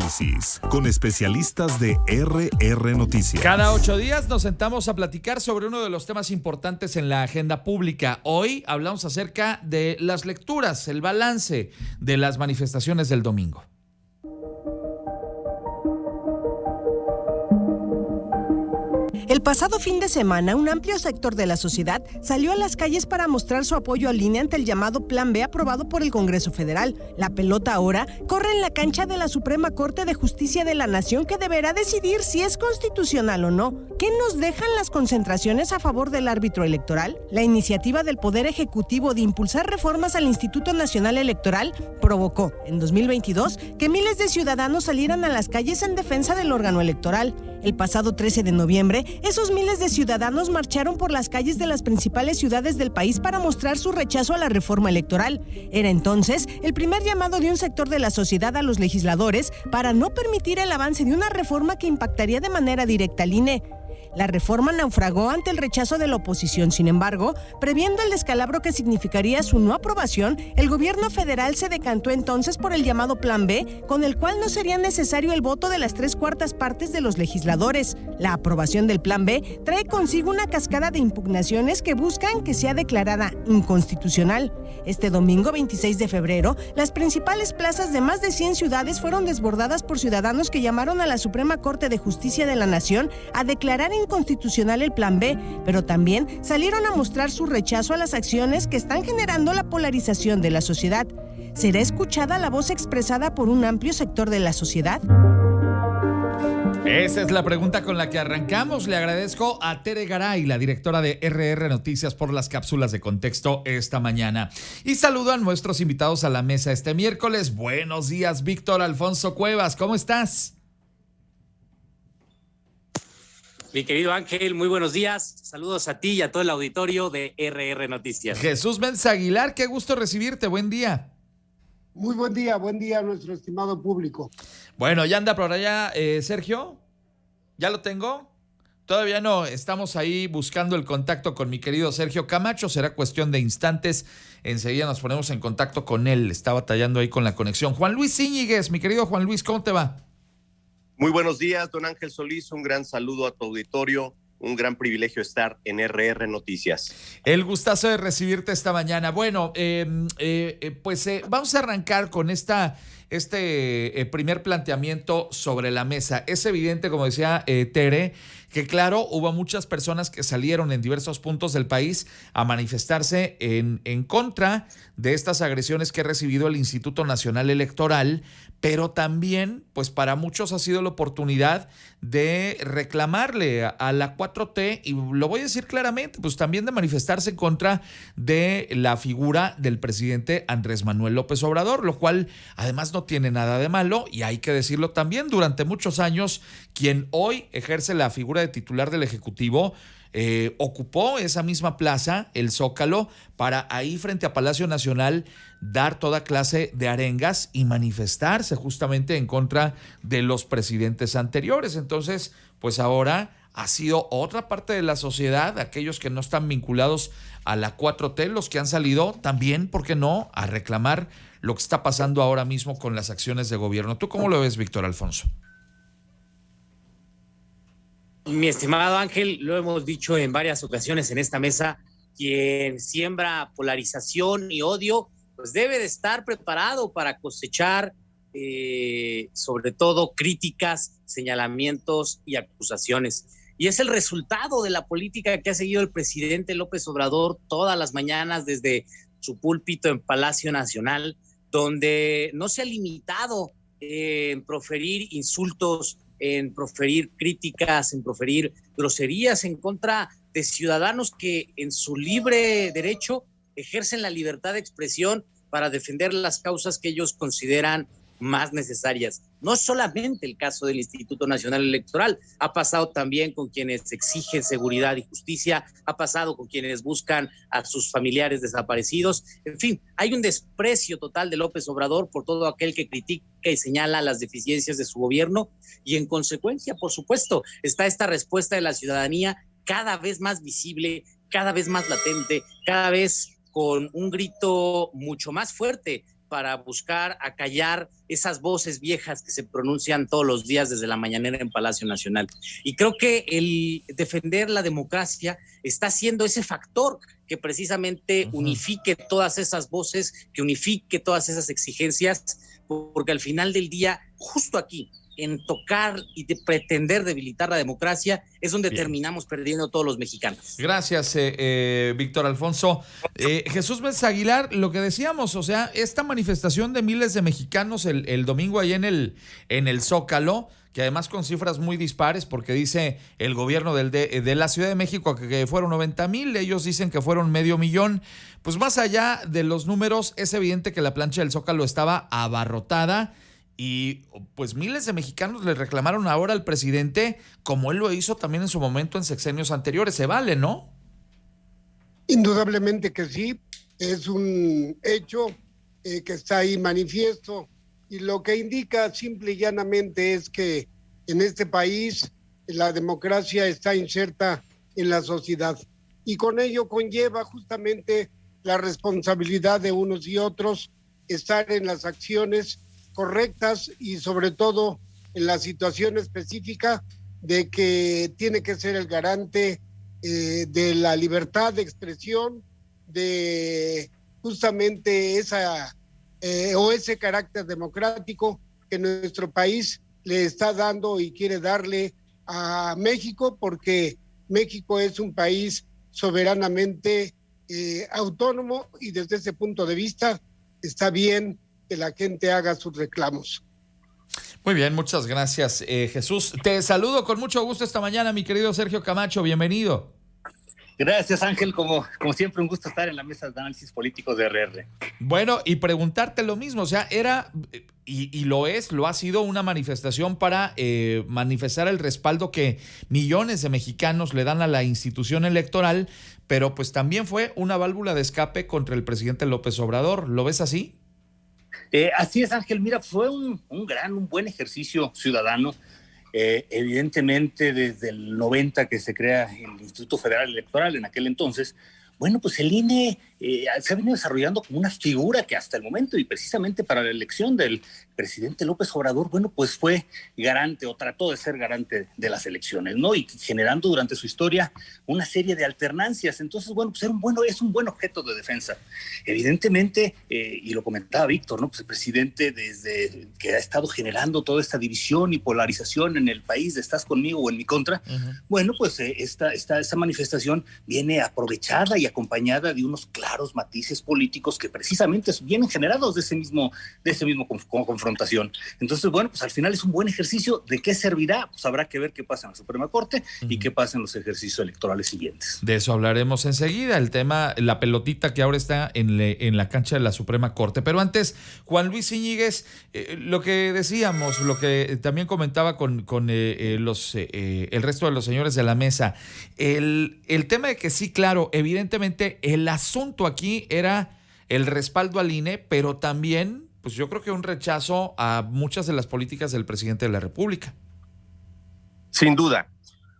Análisis con especialistas de RR Noticias. Cada 8 días nos sentamos a platicar sobre uno de los temas importantes en la agenda pública. Hoy hablamos acerca de las lecturas, el balance de las manifestaciones del domingo. El pasado fin de semana, un amplio sector de la sociedad salió a las calles para mostrar su apoyo al INE ante el llamado Plan B aprobado por el Congreso Federal. La pelota ahora corre en la cancha de la Suprema Corte de Justicia de la Nación, que deberá decidir si es constitucional o no. ¿Qué nos dejan las concentraciones a favor del árbitro electoral? La iniciativa del Poder Ejecutivo de impulsar reformas al Instituto Nacional Electoral provocó, en 2022, que miles de ciudadanos salieran a las calles en defensa del órgano electoral. El pasado 13 de noviembre, esos miles de ciudadanos marcharon por las calles de las principales ciudades del país para mostrar su rechazo a la reforma electoral. Era entonces el primer llamado de un sector de la sociedad a los legisladores para no permitir el avance de una reforma que impactaría de manera directa al INE. La reforma naufragó ante el rechazo de la oposición. Sin embargo, previendo el descalabro que significaría su no aprobación, el gobierno federal se decantó entonces por el llamado Plan B, con el cual no sería necesario el voto de las 3/4 partes de los legisladores. La aprobación del Plan B trae consigo una cascada de impugnaciones que buscan que sea declarada inconstitucional. Este domingo 26 de febrero, las principales plazas de más de 100 ciudades fueron desbordadas por ciudadanos que llamaron a la Suprema Corte de Justicia de la Nación a declarar inconstitucional el Plan B, pero también salieron a mostrar su rechazo a las acciones que están generando la polarización de la sociedad. ¿Será escuchada la voz expresada por un amplio sector de la sociedad? Esa es la pregunta con la que arrancamos. Le agradezco a Tere Garay, la directora de RR Noticias, por las cápsulas de contexto esta mañana. Y saludo a nuestros invitados a la mesa este miércoles. Buenos días, Víctor Alfonso Cuevas, ¿cómo estás? Mi querido Ángel, muy buenos días. Saludos a ti y a todo el auditorio de RR Noticias. Jesús Mensa Aguilar, qué gusto recibirte. Buen día. Muy buen día a nuestro estimado público. Bueno, ya anda por allá Sergio. ¿Ya lo tengo? Todavía no, estamos ahí buscando el contacto con mi querido Sergio Camacho. Será cuestión de instantes. Enseguida nos ponemos en contacto con él. Está batallando ahí con la conexión. Juan Luis Íñiguez, mi querido Juan Luis, ¿cómo te va? Muy buenos días, don Ángel Solís, un gran saludo a tu auditorio, un gran privilegio estar en RR Noticias. El gustazo de recibirte esta mañana. Bueno, vamos a arrancar con este primer planteamiento sobre la mesa. Es evidente, como decía Tere, que claro, hubo muchas personas que salieron en diversos puntos del país a manifestarse en contra de estas agresiones que ha recibido el Instituto Nacional Electoral, pero también, pues para muchos ha sido la oportunidad de reclamarle a la 4T, y lo voy a decir claramente, pues también de manifestarse en contra de la figura del presidente Andrés Manuel López Obrador, lo cual además no tiene nada de malo, y hay que decirlo también, durante muchos años, quien hoy ejerce la figura de titular del Ejecutivo, ocupó esa misma plaza, el Zócalo, para ahí frente a Palacio Nacional dar toda clase de arengas y manifestarse justamente en contra de los presidentes anteriores. Entonces, pues ahora ha sido otra parte de la sociedad, aquellos que no están vinculados a la 4T, los que han salido también, ¿por qué no?, a reclamar lo que está pasando ahora mismo con las acciones de gobierno. ¿Tú cómo lo ves, Víctor Alfonso? Mi estimado Ángel, lo hemos dicho en varias ocasiones en esta mesa, quien siembra polarización y odio, pues debe de estar preparado para cosechar sobre todo críticas, señalamientos y acusaciones. Y es el resultado de la política que ha seguido el presidente López Obrador todas las mañanas desde su púlpito en Palacio Nacional, donde no se ha limitado en proferir insultos, en proferir críticas, en proferir groserías en contra de ciudadanos que en su libre derecho ejercen la libertad de expresión para defender las causas que ellos consideran más necesarias. No solamente el caso del Instituto Nacional Electoral, ha pasado también con quienes exigen seguridad y justicia, ha pasado con quienes buscan a sus familiares desaparecidos. En fin, hay un desprecio total de López Obrador por todo aquel que critica y señala las deficiencias de su gobierno, y en consecuencia, por supuesto, está esta respuesta de la ciudadanía cada vez más visible, cada vez más latente, cada vez con un grito mucho más fuerte para buscar acallar esas voces viejas que se pronuncian todos los días desde la mañanera en Palacio Nacional. Y creo que el defender la democracia está siendo ese factor que precisamente unifique todas esas voces, que unifique todas esas exigencias, porque al final del día, justo aquí, en tocar y de pretender debilitar la democracia, es donde terminamos perdiendo todos los mexicanos. Gracias, Víctor Alfonso. Jesús Méndez Aguilar, lo que decíamos, o sea, esta manifestación de miles de mexicanos el domingo ahí en el Zócalo, que además con cifras muy dispares, porque dice el gobierno de la Ciudad de México que fueron 90,000, ellos dicen que fueron 500,000. Pues más allá de los números, es evidente que la plancha del Zócalo estaba abarrotada. Y pues miles de mexicanos le reclamaron ahora al presidente, como él lo hizo también en su momento en sexenios anteriores. Se vale, ¿no? Indudablemente que sí, es un hecho que está ahí manifiesto, y lo que indica simple y llanamente es que en este país la democracia está inserta en la sociedad, y con ello conlleva justamente la responsabilidad de unos y otros, estar en las acciones correctas y sobre todo en la situación específica de que tiene que ser el garante de la libertad de expresión, de justamente ese carácter democrático que nuestro país le está dando y quiere darle a México, porque México es un país soberanamente autónomo, y desde ese punto de vista está bien que la gente haga sus reclamos. Muy bien, muchas gracias, Jesús. Te saludo con mucho gusto esta mañana, mi querido Sergio Camacho, bienvenido. Gracias, Ángel, como siempre un gusto estar en la mesa de análisis políticos de RR. Bueno, y preguntarte lo mismo, o sea, era, y lo ha sido una manifestación para manifestar el respaldo que millones de mexicanos le dan a la institución electoral, pero pues también fue una válvula de escape contra el presidente López Obrador. ¿Lo ves así? Así es, Ángel. Mira, fue un buen ejercicio ciudadano. Evidentemente, desde el 90 que se crea el Instituto Federal Electoral, en aquel entonces, bueno, pues el INE se ha venido desarrollando como una figura que hasta el momento, y precisamente para la elección del presidente López Obrador, bueno, pues fue garante o trató de ser garante de las elecciones, ¿no? Y generando durante su historia una serie de alternancias. Entonces, bueno, pues es un buen objeto de defensa. Evidentemente, y lo comentaba Víctor, ¿no? Pues el presidente, desde que ha estado generando toda esta división y polarización en el país de estás conmigo o en mi contra, bueno, pues esta manifestación viene aprovechada y acompañada de unos claros matices políticos que precisamente vienen generados de ese mismo confrontación. Entonces, bueno, pues al final es un buen ejercicio. ¿De qué servirá? Pues habrá que ver qué pasa en la Suprema Corte y qué pasa en los ejercicios electorales siguientes. De eso hablaremos enseguida, el tema, la pelotita que ahora está en la cancha de la Suprema Corte. Pero antes, Juan Luis Íñiguez, lo que decíamos, lo que también comentaba con el resto de los señores de la mesa, el tema de que sí, claro, evidentemente el asunto aquí era el respaldo al INE, pero también, pues yo creo que un rechazo a muchas de las políticas del presidente de la República. Sin duda.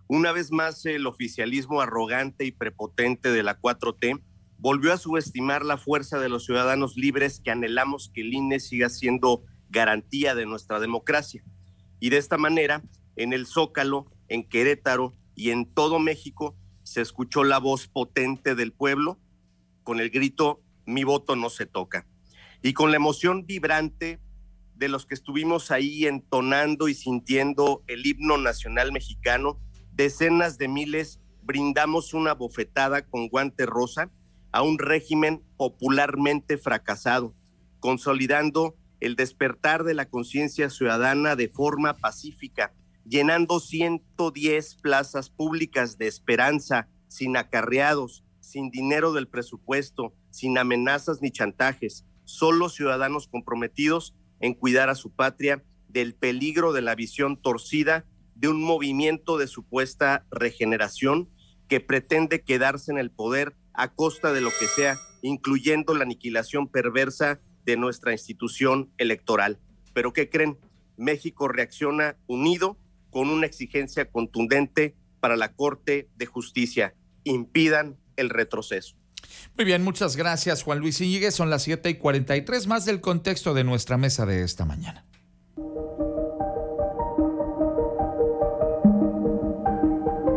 Una vez más, el oficialismo arrogante y prepotente de la 4T volvió a subestimar la fuerza de los ciudadanos libres que anhelamos que el INE siga siendo garantía de nuestra democracia. Y de esta manera, en el Zócalo, en Querétaro y en todo México, se escuchó la voz potente del pueblo con el grito "mi voto no se toca", y con la emoción vibrante de los que estuvimos ahí entonando y sintiendo el himno nacional mexicano. Decenas de miles brindamos una bofetada con guante rosa a un régimen popularmente fracasado, consolidando el despertar de la conciencia ciudadana de forma pacífica, llenando 110 plazas públicas de esperanza, sin acarreados, sin dinero del presupuesto, sin amenazas ni chantajes, solo ciudadanos comprometidos en cuidar a su patria del peligro de la visión torcida de un movimiento de supuesta regeneración que pretende quedarse en el poder a costa de lo que sea, incluyendo la aniquilación perversa de nuestra institución electoral. ¿Pero qué creen? México reacciona unido con una exigencia contundente para la Corte de Justicia: impidan el retroceso. Muy bien, muchas gracias, Juan Luis Íñiguez. Son las 7:43, más del contexto de nuestra mesa de esta mañana.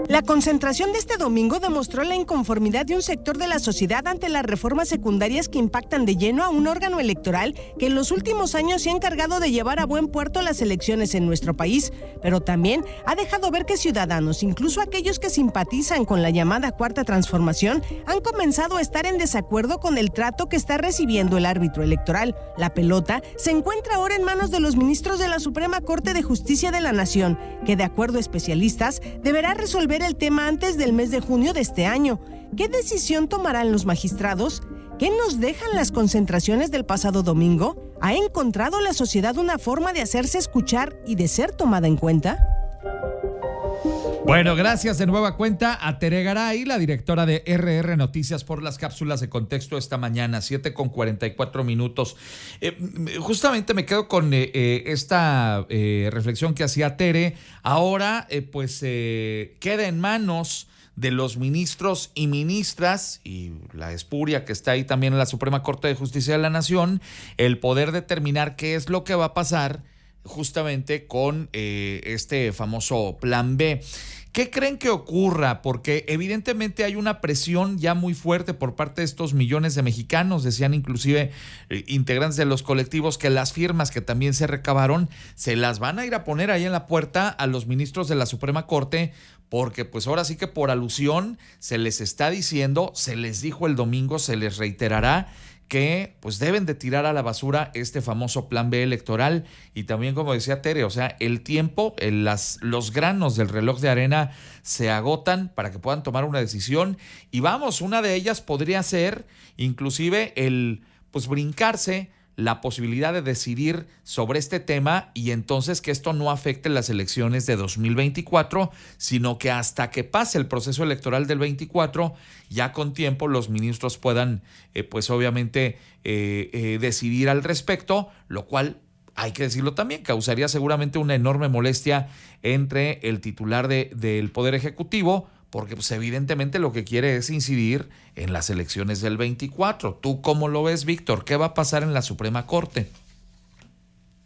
La concentración de este domingo demostró la inconformidad de un sector de la sociedad ante las reformas secundarias que impactan de lleno a un órgano electoral que en los últimos años se ha encargado de llevar a buen puerto las elecciones en nuestro país, pero también ha dejado ver que ciudadanos, incluso aquellos que simpatizan con la llamada Cuarta Transformación, han comenzado a estar en desacuerdo con el trato que está recibiendo el árbitro electoral. La pelota se encuentra ahora en manos de los ministros de la Suprema Corte de Justicia de la Nación, que de acuerdo a especialistas deberá resolver el tema antes del mes de junio de este año. ¿Qué decisión tomarán los magistrados? ¿Qué nos dejan las concentraciones del pasado domingo? ¿Ha encontrado la sociedad una forma de hacerse escuchar y de ser tomada en cuenta? Bueno, gracias de nueva cuenta a Tere Garay, la directora de RR Noticias, por las cápsulas de contexto esta mañana, 7:44. Justamente me quedo con esta reflexión que hacía Tere. Ahora, queda en manos de los ministros y ministras y la espuria que está ahí también en la Suprema Corte de Justicia de la Nación, el poder determinar qué es lo que va a pasar justamente con este famoso Plan B. ¿Qué creen que ocurra? Porque evidentemente hay una presión ya muy fuerte por parte de estos millones de mexicanos. Decían inclusive integrantes de los colectivos que las firmas que también se recabaron se las van a ir a poner ahí en la puerta a los ministros de la Suprema Corte, porque pues ahora sí que por alusión se les está diciendo, se les dijo el domingo, se les reiterará que pues deben de tirar a la basura este famoso Plan B electoral. Y también, como decía Tere, o sea, el tiempo, los granos del reloj de arena se agotan para que puedan tomar una decisión. Y vamos, una de ellas podría ser inclusive el pues brincarse la posibilidad de decidir sobre este tema, y entonces que esto no afecte las elecciones de 2024, sino que hasta que pase el proceso electoral del 24, ya con tiempo los ministros puedan, pues obviamente, decidir al respecto, lo cual, hay que decirlo también, causaría seguramente una enorme molestia entre el titular del Poder Ejecutivo, porque pues evidentemente lo que quiere es incidir en las elecciones del 24. ¿Tú cómo lo ves, Víctor? ¿Qué va a pasar en la Suprema Corte?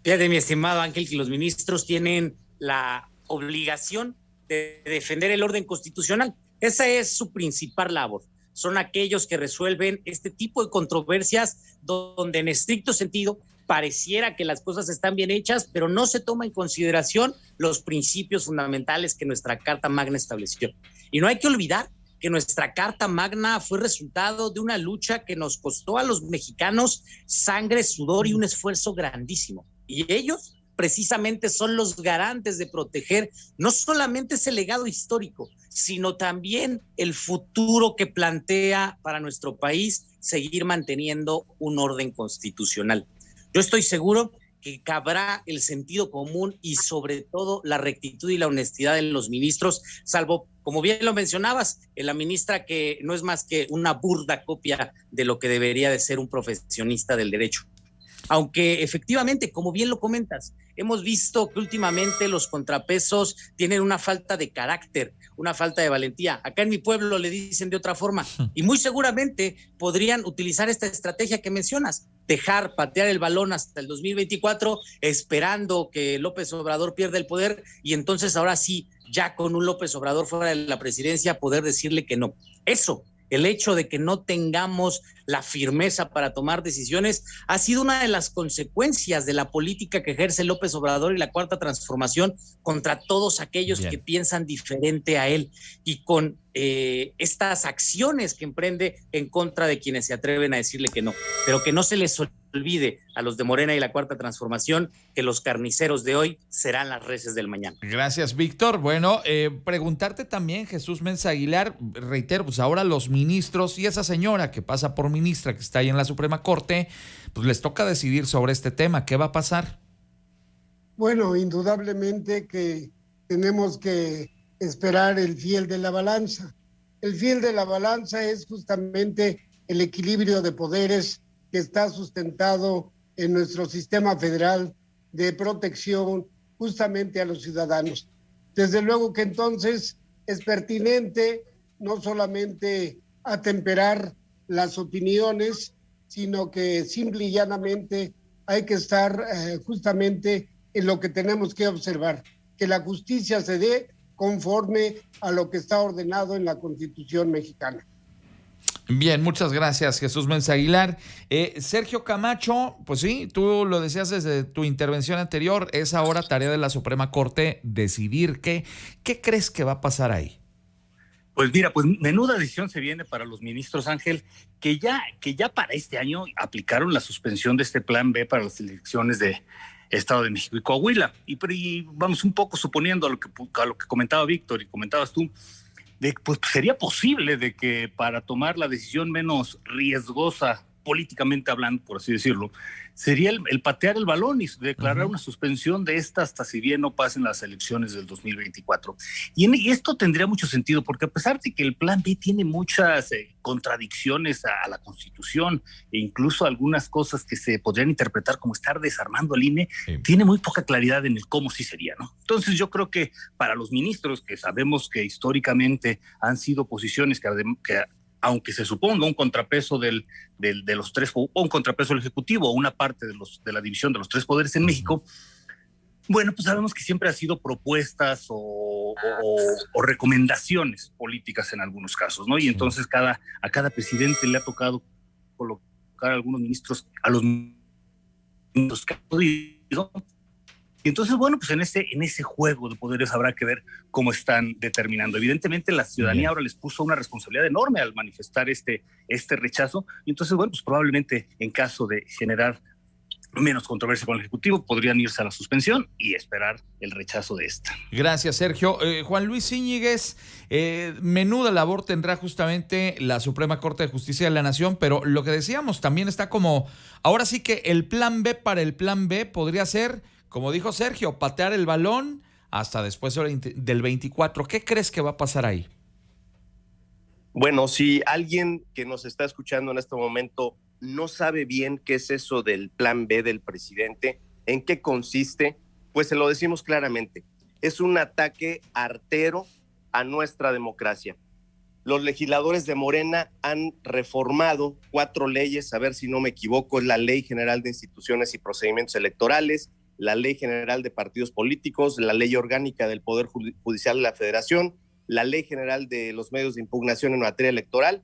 Fíjate, mi estimado Ángel, que los ministros tienen la obligación de defender el orden constitucional. Esa es su principal labor. Son aquellos que resuelven este tipo de controversias donde en estricto sentido pareciera que las cosas están bien hechas, pero no se toma en consideración los principios fundamentales que nuestra Carta Magna estableció. Y no hay que olvidar que nuestra Carta Magna fue resultado de una lucha que nos costó a los mexicanos sangre, sudor y un esfuerzo grandísimo. Y ellos precisamente son los garantes de proteger no solamente ese legado histórico, sino también el futuro que plantea para nuestro país seguir manteniendo un orden constitucional. Yo estoy seguro que cabrá el sentido común y sobre todo la rectitud y la honestidad de los ministros, salvo, como bien lo mencionabas, la ministra que no es más que una burda copia de lo que debería de ser un profesionista del derecho. Aunque efectivamente, como bien lo comentas, hemos visto que últimamente los contrapesos tienen una falta de carácter, una falta de valentía. Acá en mi pueblo le dicen de otra forma, y muy seguramente podrían utilizar esta estrategia que mencionas, dejar patear el balón hasta el 2024, esperando que López Obrador pierda el poder, y entonces ahora sí, ya con un López Obrador fuera de la presidencia, poder decirle que no. Eso, el hecho de que no tengamos la firmeza para tomar decisiones ha sido una de las consecuencias de la política que ejerce López Obrador y la Cuarta Transformación contra todos aquellos que piensan diferente a él, y con estas acciones que emprende en contra de quienes se atreven a decirle que no. Pero que no se les olvide a los de Morena y la Cuarta Transformación que los carniceros de hoy serán las reses del mañana. Gracias, Víctor. Bueno, preguntarte también, Jesús Mensa Aguilar, reitero, pues ahora los ministros y esa señora que pasa por ministra, que está ahí en la Suprema Corte, pues les toca decidir sobre este tema. ¿Qué va a pasar? Bueno, indudablemente que tenemos que esperar el fiel de la balanza. El fiel de la balanza es justamente el equilibrio de poderes que está sustentado en nuestro sistema federal de protección justamente a los ciudadanos. Desde luego que entonces es pertinente no solamente atemperar las opiniones, sino que simple y llanamente hay que estar justamente en lo que tenemos que observar, que la justicia se dé conforme a lo que está ordenado en la Constitución mexicana. Bien, muchas gracias, Jesús Menza Aguilar. Sergio Camacho, pues sí, tú lo decías desde tu intervención anterior, es ahora tarea de la Suprema Corte decidir qué crees que va a pasar ahí. Pues mira, pues menuda decisión se viene para los ministros, Ángel, que ya para este año aplicaron la suspensión de este plan B para las elecciones de Estado de México y Coahuila. Y vamos un poco suponiendo a lo que comentaba Víctor y comentabas tú, pues sería posible de que para tomar la decisión menos riesgosa, políticamente hablando, por así decirlo, sería el patear el balón y declarar una suspensión de esta hasta si bien no pasen las elecciones del 2024. Y esto tendría mucho sentido, porque a pesar de que el plan B tiene muchas contradicciones a la Constitución e incluso algunas cosas que se podrían interpretar como estar desarmando al INE, tiene muy poca claridad en el cómo sí sería, ¿no? Entonces yo creo que para los ministros, que sabemos que históricamente han sido posiciones que aunque se suponga un contrapeso de los tres, o un contrapeso del Ejecutivo, o una parte de la división de los tres poderes en México, bueno, pues sabemos que siempre ha sido propuestas o recomendaciones políticas en algunos casos, ¿no? Y entonces a cada presidente le ha tocado colocar a algunos ministros, a los ministros que ha podido. Y entonces, bueno, pues en ese juego de poderes habrá que ver cómo están determinando. Evidentemente, la ciudadanía ahora les puso una responsabilidad enorme al manifestar este rechazo. Y entonces, bueno, pues probablemente en caso de generar menos controversia con el Ejecutivo, podrían irse a la suspensión y esperar el rechazo de esta. Gracias, Sergio. Juan Luis Íñiguez, menuda labor tendrá justamente la Suprema Corte de Justicia de la Nación, pero lo que decíamos también está como, ahora sí que el plan B para el plan B podría ser, como dijo Sergio, patear el balón hasta después del 24. ¿Qué crees que va a pasar ahí? Bueno, si alguien que nos está escuchando en este momento no sabe bien qué es eso del plan B del presidente, en qué consiste, pues se lo decimos claramente. Es un ataque artero a nuestra democracia. Los legisladores de Morena han reformado 4 leyes, a ver si no me equivoco, es la Ley General de Instituciones y Procedimientos Electorales, la Ley General de Partidos Políticos, la Ley Orgánica del Poder Judicial de la Federación, la Ley General de los Medios de Impugnación en materia electoral.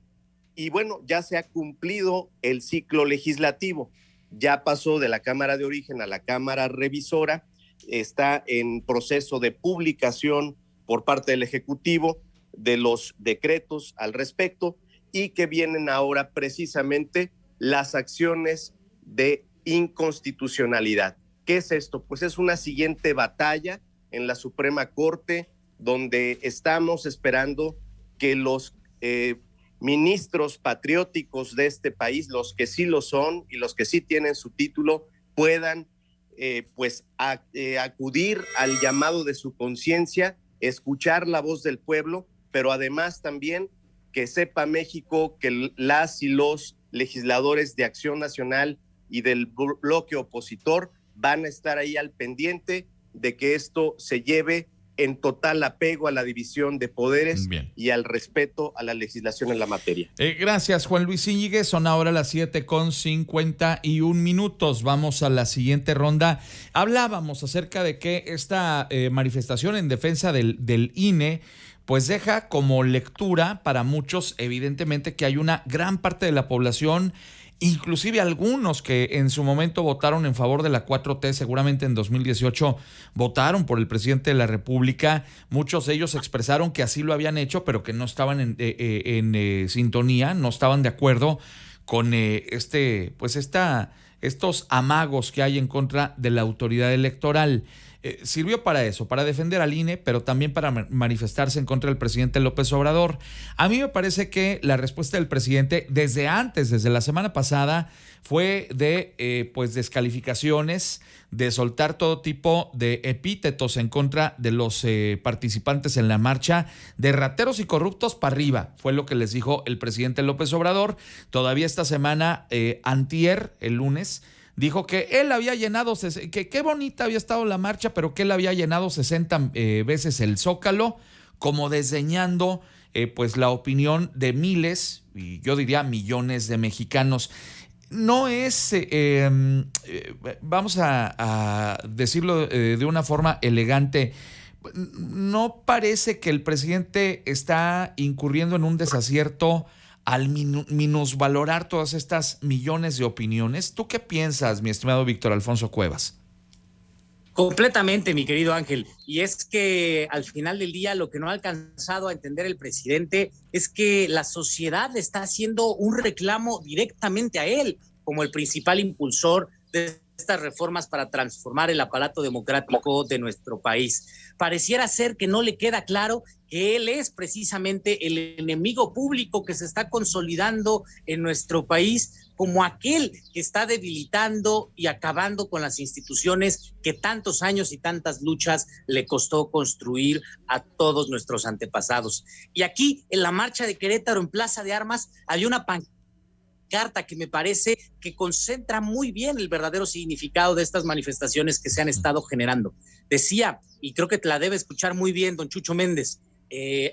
Y bueno, ya se ha cumplido el ciclo legislativo, ya pasó de la Cámara de Origen a la Cámara Revisora, está en proceso de publicación por parte del Ejecutivo de los decretos al respecto, y que vienen ahora precisamente las acciones de inconstitucionalidad. ¿Qué es esto? Pues es una siguiente batalla en la Suprema Corte, donde estamos esperando que los ministros patrióticos de este país, los que sí lo son y los que sí tienen su título, puedan acudir al llamado de su conciencia, escuchar la voz del pueblo, pero además también que sepa México que las y los legisladores de Acción Nacional y del bloque opositor van a estar ahí al pendiente de que esto se lleve en total apego a la división de poderes. Bien. Y al respeto a la legislación en la materia. Gracias, Juan Luis Íñiguez. Son ahora las 7:51. Vamos a la siguiente ronda. Hablábamos acerca de que esta manifestación en defensa del INE pues deja como lectura para muchos, evidentemente, que hay una gran parte de la población, inclusive algunos que en su momento votaron en favor de la 4T, seguramente en 2018 votaron por el presidente de la República. Muchos de ellos expresaron que así lo habían hecho, pero que no estaban en sintonía, no estaban de acuerdo con estos amagos que hay en contra de la autoridad electoral. Sirvió para eso, para defender al INE, pero también para manifestarse en contra del presidente López Obrador. A mí me parece que la respuesta del presidente desde la semana pasada, fue de descalificaciones, de soltar todo tipo de epítetos en contra de los participantes en la marcha, de rateros y corruptos para arriba, fue lo que les dijo el presidente López Obrador. Todavía esta semana, antier, el lunes, dijo que él había llenado, que qué bonita había estado la marcha, pero que él había llenado 60 veces el Zócalo, como desdeñando pues la opinión de miles, y yo diría millones de mexicanos. No es, vamos a decirlo de una forma elegante, no parece que el presidente está incurriendo en un desacierto al minusvalorar todas estas millones de opiniones. ¿Tú qué piensas, mi estimado Víctor Alfonso Cuevas? Completamente, mi querido Ángel. Y es que al final del día lo que no ha alcanzado a entender el presidente es que la sociedad está haciendo un reclamo directamente a él como el principal impulsor de estas reformas para transformar el aparato democrático de nuestro país. Pareciera ser que no le queda claro que él es precisamente el enemigo público que se está consolidando en nuestro país como aquel que está debilitando y acabando con las instituciones que tantos años y tantas luchas le costó construir a todos nuestros antepasados. Y aquí, en la marcha de Querétaro, en Plaza de Armas, hay una pancarta que me parece que concentra muy bien el verdadero significado de estas manifestaciones que se han estado generando. Decía, y creo que te la debe escuchar muy bien don Chucho Méndez,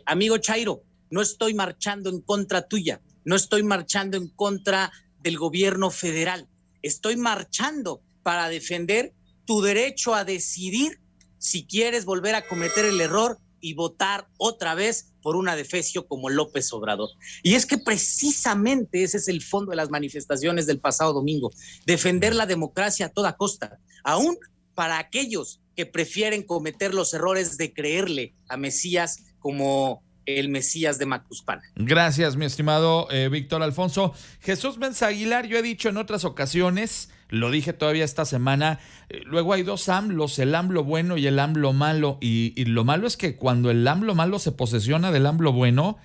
amigo Chairo, no estoy marchando en contra tuya, no estoy marchando en contra del gobierno federal, estoy marchando para defender tu derecho a decidir si quieres volver a cometer el error y votar otra vez por un adefesio como López Obrador. Y es que precisamente ese es el fondo de las manifestaciones del pasado domingo, defender la democracia a toda costa, aún para aquellos que prefieren cometer los errores de creerle a Mesías como el Mesías de Macuspana. Gracias, mi estimado Víctor Alfonso. Jesús Menza Aguilar, yo he dicho en otras ocasiones, lo dije todavía esta semana, luego hay dos AMLOs, el AMLO bueno y el AMLO malo, y lo malo es que cuando el AMLO malo se posesiona del AMLO bueno,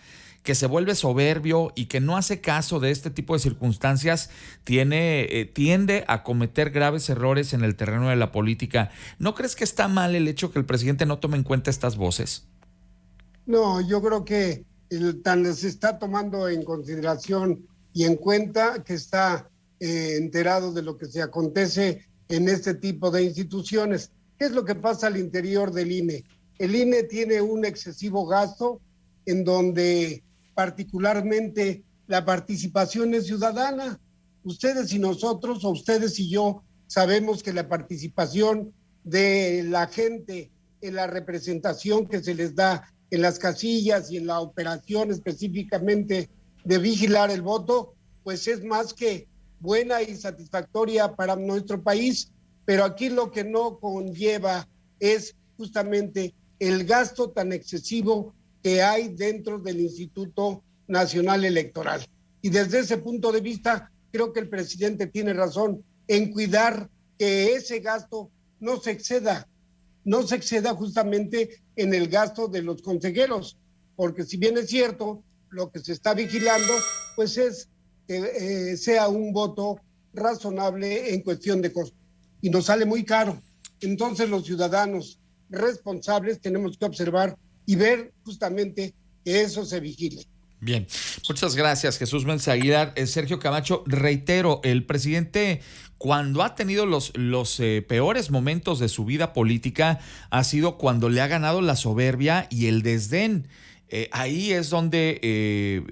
que se vuelve soberbio y que no hace caso de este tipo de circunstancias, tiende a cometer graves errores en el terreno de la política. ¿No crees que está mal el hecho que el presidente no tome en cuenta estas voces? No, yo creo que tan se está tomando en consideración y en cuenta que está enterado de lo que se acontece en este tipo de instituciones. ¿Qué es lo que pasa al interior del INE? El INE tiene un excesivo gasto en donde particularmente la participación es ciudadana. Ustedes y nosotros, o ustedes y yo, sabemos que la participación de la gente en la representación que se les da en las casillas y en la operación específicamente de vigilar el voto, pues es más que buena y satisfactoria para nuestro país, pero aquí lo que no conlleva es justamente el gasto tan excesivo que hay dentro del Instituto Nacional Electoral. Y desde ese punto de vista, creo que el presidente tiene razón en cuidar que ese gasto no se exceda justamente en el gasto de los consejeros, porque si bien es cierto, lo que se está vigilando, pues es que sea un voto razonable en cuestión de costo. Y nos sale muy caro. Entonces los ciudadanos responsables tenemos que observar y ver justamente que eso se vigile. Bien, muchas gracias, Jesús Menza Aguilar. Sergio Camacho, reitero, el presidente, cuando ha tenido los peores momentos de su vida política, ha sido cuando le ha ganado la soberbia y el desdén. Ahí es donde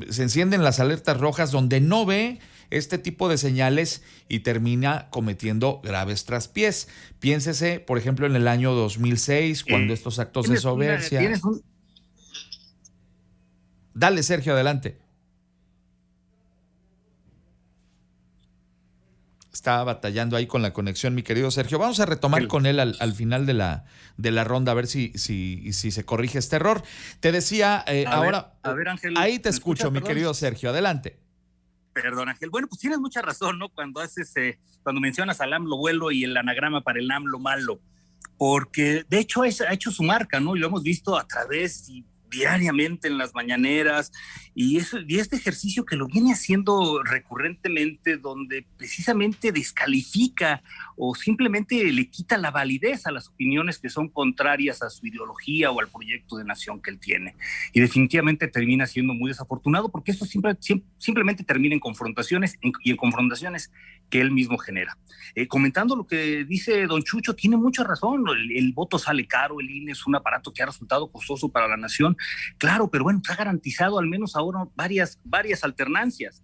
se encienden las alertas rojas, donde no ve este tipo de señales y termina cometiendo graves traspiés. Piénsese, por ejemplo, en el año 2006, cuando estos actos de soberbia... Dale, Sergio, adelante. Estaba batallando ahí con la conexión, mi querido Sergio. Vamos a retomar con él al final de la ronda, a ver si se corrige este error. Te decía, a ver, Ángel, ahí te escucho, mi querido Sergio, adelante. Perdón, Ángel. Bueno, pues tienes mucha razón, ¿no? Cuando mencionas al AMLO bueno y el anagrama para el AMLO malo, porque de hecho ha hecho su marca, ¿no? Y lo hemos visto a través y diariamente en las mañaneras, y este ejercicio que lo viene haciendo recurrentemente, donde precisamente descalifica o simplemente le quita la validez a las opiniones que son contrarias a su ideología o al proyecto de nación que él tiene. Y definitivamente termina siendo muy desafortunado, porque esto simplemente termina en confrontaciones y en confrontaciones que él mismo genera. Comentando lo que dice don Chucho, tiene mucha razón. El voto sale caro, el INE es un aparato que ha resultado costoso para la nación, Claro, pero bueno, ha garantizado al menos ahora varias alternancias.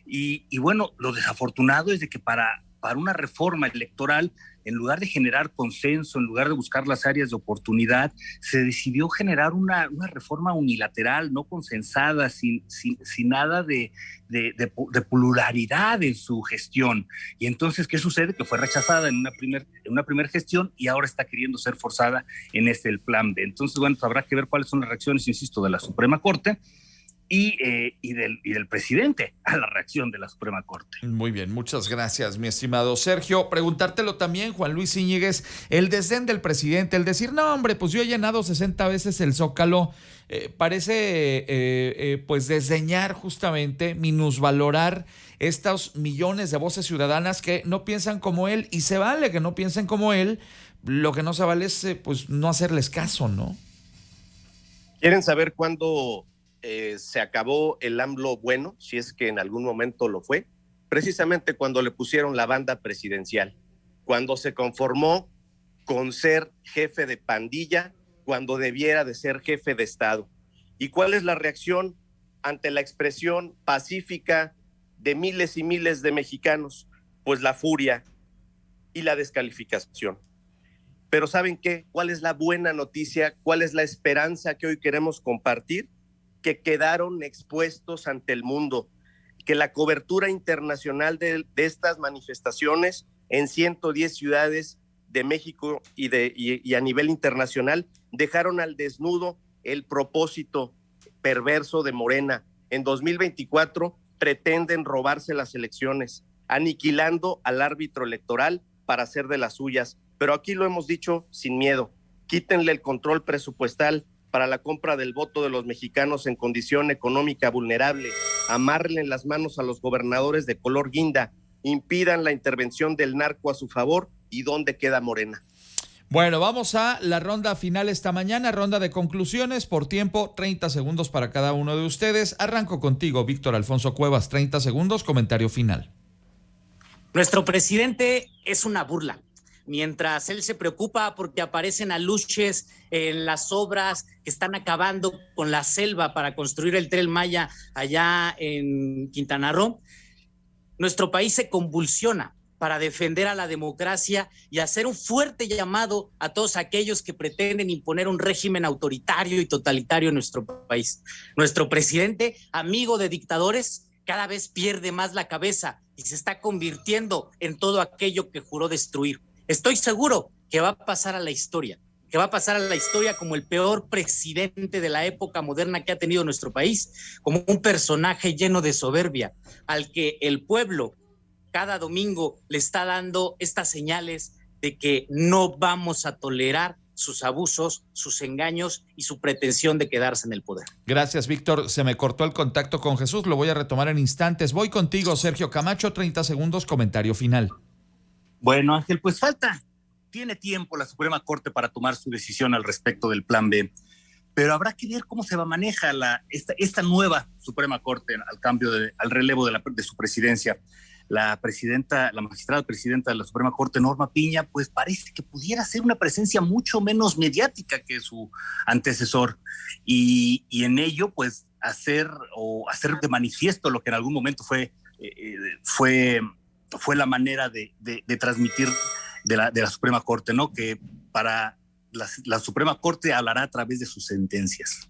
Y bueno, lo desafortunado es de que para una reforma electoral, en lugar de generar consenso, en lugar de buscar las áreas de oportunidad, se decidió generar una reforma unilateral, no consensada, sin nada de pluralidad en su gestión. Y entonces, ¿qué sucede? Que fue rechazada en una primer gestión y ahora está queriendo ser forzada en el plan B. Entonces, bueno, habrá que ver cuáles son las reacciones, insisto, de la Suprema Corte y del presidente a la reacción de la Suprema Corte. Muy bien, muchas gracias, mi estimado Sergio. Preguntártelo también, Juan Luis Íñiguez, el desdén del presidente, el decir, no, hombre, pues yo he llenado 60 veces el Zócalo, parece pues desdeñar justamente, minusvalorar estos millones de voces ciudadanas que no piensan como él, y se vale que no piensen como él, lo que no se vale es pues no hacerles caso, ¿no? ¿Quieren saber cuándo se acabó el AMLO bueno, si es que en algún momento lo fue? Precisamente cuando le pusieron la banda presidencial, cuando se conformó con ser jefe de pandilla, cuando debiera de ser jefe de Estado. ¿Y cuál es la reacción ante la expresión pacífica de miles y miles de mexicanos? Pues la furia y la descalificación. Pero ¿saben qué? ¿Cuál es la buena noticia? ¿Cuál es la esperanza que hoy queremos compartir? Que quedaron expuestos ante el mundo, que la cobertura internacional de estas manifestaciones en 110 ciudades de México y a nivel internacional dejaron al desnudo el propósito perverso de Morena. En 2024 pretenden robarse las elecciones, aniquilando al árbitro electoral para hacer de las suyas. Pero aquí lo hemos dicho sin miedo, quítenle el control presupuestal para la compra del voto de los mexicanos en condición económica vulnerable, amárrenle las manos a los gobernadores de color guinda, impidan la intervención del narco a su favor. ¿Y dónde queda Morena? Bueno, vamos a la ronda final esta mañana, ronda de conclusiones por tiempo, 30 segundos para cada uno de ustedes. Arranco contigo, Víctor Alfonso Cuevas, 30 segundos, comentario final. Nuestro presidente es una burla. Mientras él se preocupa porque aparecen aluches en las obras que están acabando con la selva para construir el Tren Maya allá en Quintana Roo, nuestro país se convulsiona para defender a la democracia y hacer un fuerte llamado a todos aquellos que pretenden imponer un régimen autoritario y totalitario en nuestro país. Nuestro presidente, amigo de dictadores, cada vez pierde más la cabeza y se está convirtiendo en todo aquello que juró destruir. Estoy seguro que va a pasar a la historia, como el peor presidente de la época moderna que ha tenido nuestro país, como un personaje lleno de soberbia, al que el pueblo cada domingo le está dando estas señales de que no vamos a tolerar sus abusos, sus engaños y su pretensión de quedarse en el poder. Gracias, Víctor. Se me cortó el contacto con Jesús, lo voy a retomar en instantes. Voy contigo, Sergio Camacho, 30 segundos, comentario final. Bueno, Ángel, pues tiene tiempo la Suprema Corte para tomar su decisión al respecto del Plan B, pero habrá que ver cómo se maneja esta nueva Suprema Corte al relevo de su presidencia. La magistrada presidenta de la Suprema Corte, Norma Piña, pues parece que pudiera ser una presencia mucho menos mediática que su antecesor y en ello pues hacer de manifiesto lo que en algún momento fue la manera de transmitir de la Suprema Corte, ¿no? Que para la Suprema Corte hablará a través de sus sentencias.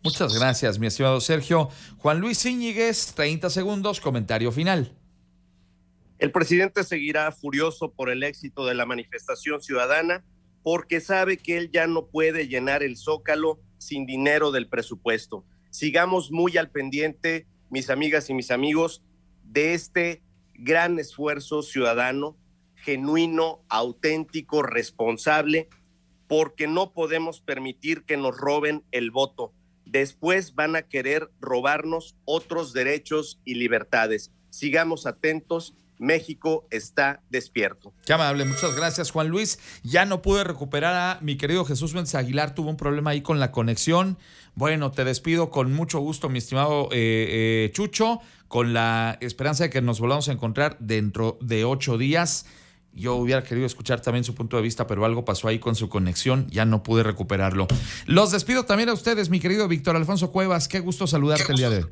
Muchas gracias, mi estimado Sergio. Juan Luis Íñiguez, 30 segundos, comentario final. El presidente seguirá furioso por el éxito de la manifestación ciudadana porque sabe que él ya no puede llenar el Zócalo sin dinero del presupuesto. Sigamos muy al pendiente, mis amigas y mis amigos, de este gran esfuerzo ciudadano, genuino, auténtico, responsable, porque no podemos permitir que nos roben el voto. Después van a querer robarnos otros derechos y libertades. Sigamos atentos. México está despierto. Qué amable, muchas gracias, Juan Luis. Ya no pude recuperar a mi querido Jesús Méndez Aguilar, tuvo un problema ahí con la conexión. Bueno, te despido con mucho gusto, mi estimado Chucho, con la esperanza de que nos volvamos a encontrar dentro de 8 días. Yo hubiera querido escuchar también su punto de vista, pero algo pasó ahí con su conexión, ya no pude recuperarlo. Los despido también a ustedes, mi querido Víctor Alfonso Cuevas, qué gusto saludarte el día de hoy.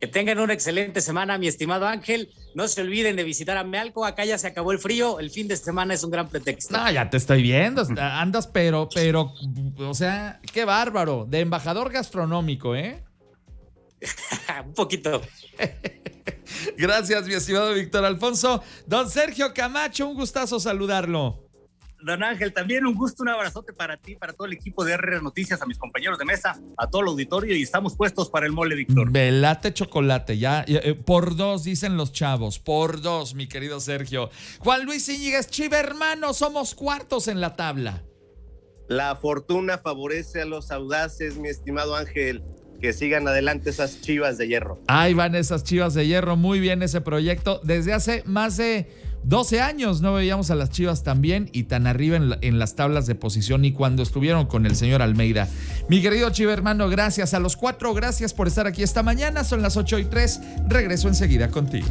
Que tengan una excelente semana, mi estimado Ángel. No se olviden de visitar a Mealco, acá ya se acabó el frío, el fin de semana es un gran pretexto. No, ya te estoy viendo, andas pero, o sea, qué bárbaro, de embajador gastronómico, ¿eh? Un poquito. Gracias, mi estimado Víctor Alfonso. Don Sergio Camacho, un gustazo saludarlo. Don Ángel, también un gusto, un abrazote para ti, para todo el equipo de RR Noticias, a mis compañeros de mesa, a todo el auditorio, y estamos puestos para el mole, Víctor. Velate chocolate, ya por 2 dicen los chavos, por 2, mi querido Sergio. Juan Luis Íñiguez, Chiva hermano, somos cuartos en la tabla. La fortuna favorece a los audaces, mi estimado Ángel. Que sigan adelante esas Chivas de hierro. Ahí van esas Chivas de hierro, muy bien ese proyecto. Desde hace más de 12 años no veíamos a las Chivas tan bien y tan arriba en las tablas de posición, y cuando estuvieron con el señor Almeida. Mi querido Chiva hermano, gracias a los 4, gracias por estar aquí esta mañana. Son las 8:03, regreso enseguida contigo.